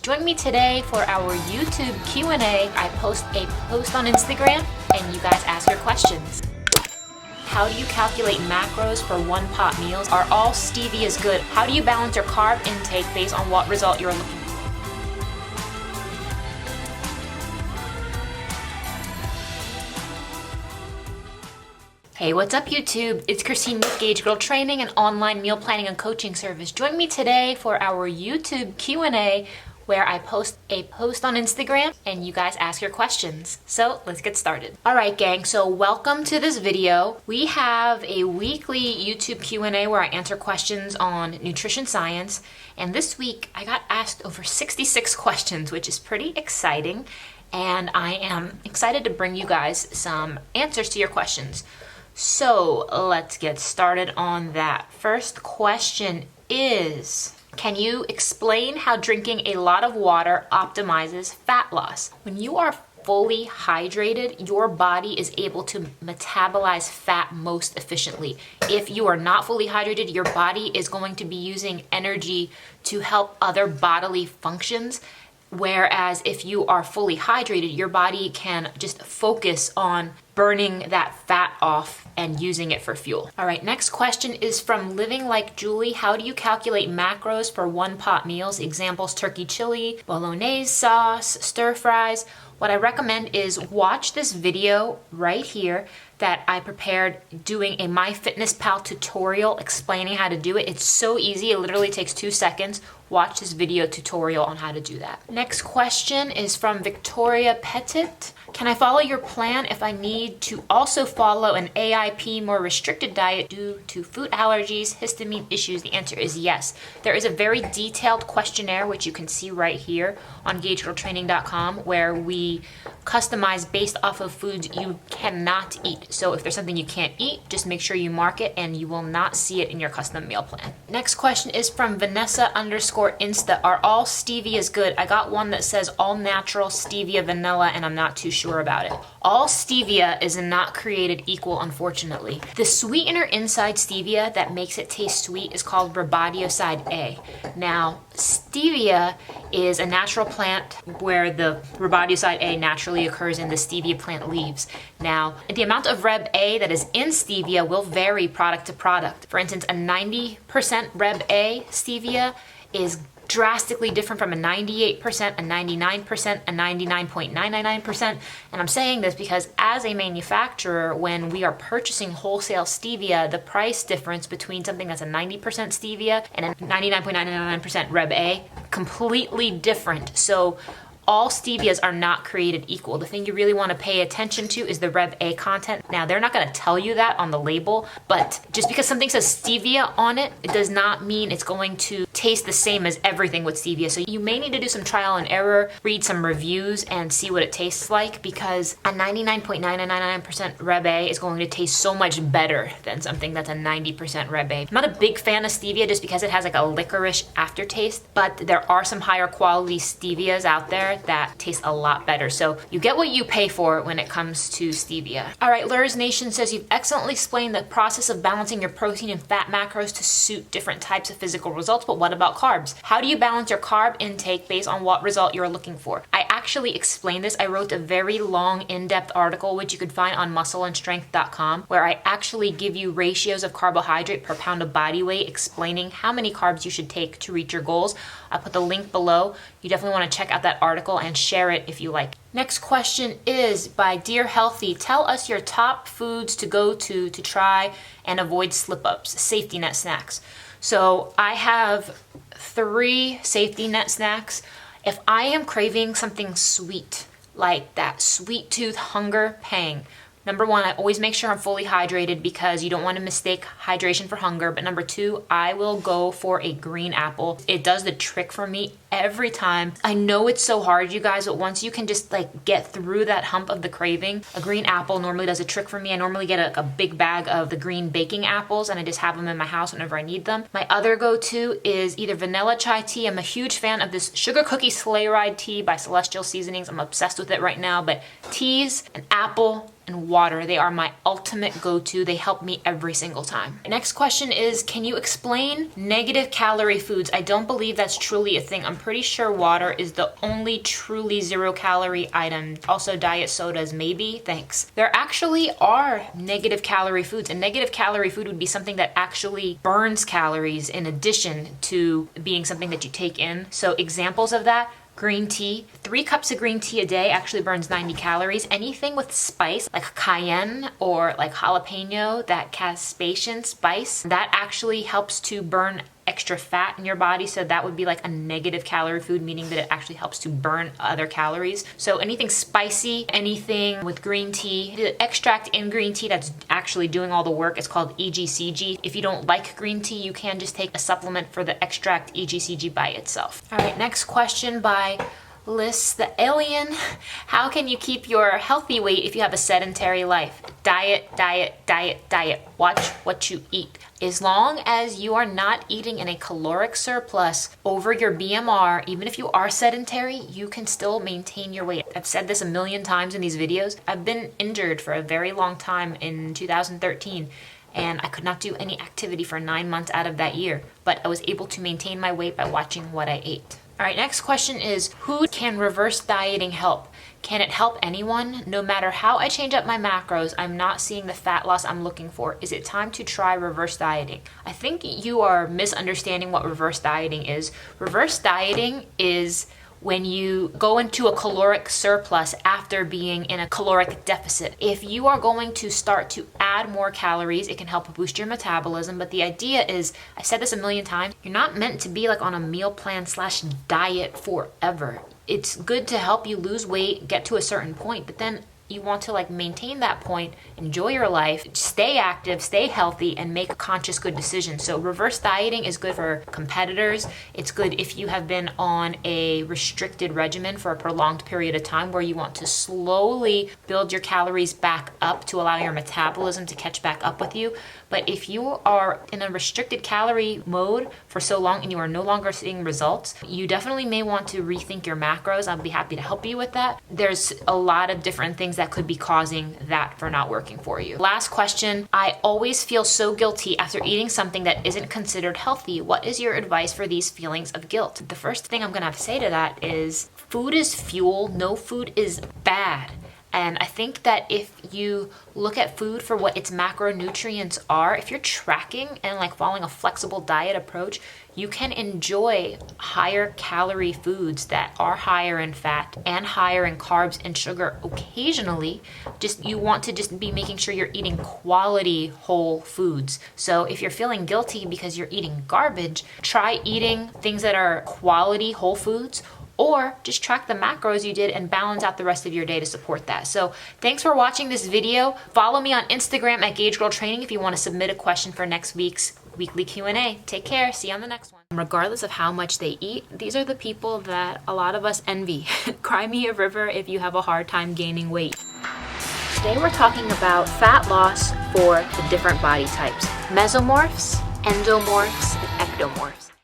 Join me today for our YouTube Q&A. I post a post on Instagram and you guys ask your questions. How do you calculate macros for one pot meals? Are all stevias good? How do you balance your carb intake based on what result you're looking for? Hey, what's up YouTube? It's Christine with Gauge Girl Training, an online meal planning and coaching service. Join me today for our YouTube Q&A where I post a post on Instagram and you guys ask your questions. So let's get started. All right, gang, so welcome to this video. We have a weekly YouTube Q&A where I answer questions on nutrition science. And this week I got asked over 66 questions, which is pretty exciting. And I am excited to bring you guys some answers to your questions. So let's get started on that. First question is, can you explain how drinking a lot of water optimizes fat loss? When you are fully hydrated, your body is able to metabolize fat most efficiently. If you are not fully hydrated, your body is going to be using energy to help other bodily functions. Whereas if you are fully hydrated, your body can just focus on burning that fat off and using it for fuel. All right, next question is from Living Like Julie. How do you calculate macros for one pot meals? Examples: turkey chili, bolognese sauce, stir fries. What I recommend is watch this video right here that I prepared doing a MyFitnessPal tutorial explaining how to do it. It's so easy, it literally takes 2 seconds. Watch this video tutorial on how to do that. Next question is from Victoria Petit. Can I follow your plan if I need to also follow an AIP more restricted diet due to food allergies, histamine issues? The answer is yes. There is a very detailed questionnaire, which you can see right here on GaugeGirlTraining.com, where we customize based off of foods you cannot eat. So if there's something you can't eat, just make sure you mark it and you will not see it in your custom meal plan. Next question is from Vanessa_Insta. Are all stevias good? I got one that says all natural stevia vanilla and I'm not too sure about it. All stevia is not created equal, unfortunately. The sweetener inside stevia that makes it taste sweet is called ribadioside A. Now, stevia is a natural plant where the ribadioside A naturally occurs in the stevia plant leaves. Now, the amount of Reb A that is in stevia will vary product to product. For instance, a 90% Reb A stevia is drastically different from a 98%, a 99%, a 99.999%. And I'm saying this because as a manufacturer, when we are purchasing wholesale stevia, the price difference between something that's a 90% stevia and a 99.999% Reb A, completely different. So all stevias are not created equal. The thing you really want to pay attention to is the Reb A content. Now, they're not going to tell you that on the label, but just because something says stevia on it, it does not mean it's going to taste the same as everything with stevia. So you may need to do some trial and error, read some reviews, and see what it tastes like, because a 99.999% Reb A is going to taste so much better than something that's a 90% Reb A. I'm not a big fan of stevia just because it has like a licorice aftertaste, but there are some higher quality stevias out there that taste a lot better. So you get what you pay for when it comes to stevia. All right, Lurs Nation says, you've excellently explained the process of balancing your protein and fat macros to suit different types of physical results, but what about carbs? How do you balance your carb intake based on what result you're looking for? I actually explained this. I wrote a very long, in-depth article, which you could find on muscleandstrength.com, where I actually give you ratios of carbohydrate per pound of body weight, explaining how many carbs you should take to reach your goals. I'll put the link below. You definitely want to check out that article and share it if you like. Next question is by Dear Healthy. Tell us your top foods to go to try and avoid slip-ups, safety net snacks. So I have 3 safety net snacks. If I am craving something sweet, like that sweet tooth hunger pang, number 1, I always make sure I'm fully hydrated because you don't want to mistake hydration for hunger. But number 2, I will go for a green apple. It does the trick for me every time. I know it's so hard, you guys, but once you can just like get through that hump of the craving, a green apple normally does a trick for me. I normally get a big bag of the green baking apples and I just have them in my house whenever I need them. My other go-to is either vanilla chai tea. I'm a huge fan of this sugar cookie sleigh ride tea by Celestial Seasonings. I'm obsessed with it right now, but teas, an apple, and water. They are my ultimate go-to. They help me every single time. Next question is, can you explain negative calorie foods? I don't believe that's truly a thing. I'm pretty sure water is the only truly 0 calorie item. Also diet sodas, maybe? Thanks. There actually are negative calorie foods, and negative calorie food would be something that actually burns calories in addition to being something that you take in. So examples of that: green tea. 3 cups of green tea a day actually burns 90 calories. Anything with spice, like cayenne or like jalapeno, that Caspasian spice, that actually helps to burn extra fat in your body. So that would be like a negative calorie food, meaning that it actually helps to burn other calories. So anything spicy, anything with green tea, the extract in green tea that's actually doing all the work is called EGCG. If you don't like green tea, you can just take a supplement for the extract EGCG by itself. All right, next question by Liz the Alien. How can you keep your healthy weight if you have a sedentary life? Diet, diet, diet, diet. Watch what you eat. As long as you are not eating in a caloric surplus over your BMR, even if you are sedentary, you can still maintain your weight. I've said this a million times in these videos. I've been injured for a very long time in 2013. And I could not do any activity for 9 months out of that year, but I was able to maintain my weight by watching what I ate. All right, next question is, who can reverse dieting help? Can it help anyone? No matter how I change up my macros, I'm not seeing the fat loss I'm looking for. Is it time to try reverse dieting? I think you are misunderstanding what reverse dieting is. Reverse dieting is when you go into a caloric surplus after being in a caloric deficit. If you are going to start to add more calories, it can help boost your metabolism. But the idea is, I've said this a million times, you're not meant to be like on a meal plan / diet forever. It's good to help you lose weight, get to a certain point, but then you want to like maintain that point, enjoy your life, stay active, stay healthy, and make conscious, good decisions. So reverse dieting is good for competitors. It's good if you have been on a restricted regimen for a prolonged period of time where you want to slowly build your calories back up to allow your metabolism to catch back up with you. But if you are in a restricted calorie mode for so long and you are no longer seeing results, you definitely may want to rethink your macros. I'll be happy to help you with that. There's a lot of different things that could be causing that for not working for you. Last question. I always feel so guilty after eating something that isn't considered healthy. What is your advice for these feelings of guilt? The first thing I'm gonna have to say to that is, food is fuel. No food is bad. And I think that if you look at food for what its macronutrients are, if you're tracking and like following a flexible diet approach, you can enjoy higher calorie foods that are higher in fat and higher in carbs and sugar occasionally. Just you want to just be making sure you're eating quality whole foods. So if you're feeling guilty because you're eating garbage, try eating things that are quality whole foods, or just track the macros you did and balance out the rest of your day to support that. So thanks for watching this video. Follow me on Instagram at Gauge Girl Training if you want to submit a question for next week's weekly Q&A. Take care. See you on the next one. Regardless of how much they eat, these are the people that a lot of us envy. Cry me a river if you have a hard time gaining weight. Today we're talking about fat loss for the different body types: mesomorphs, endomorphs, and ectomorphs.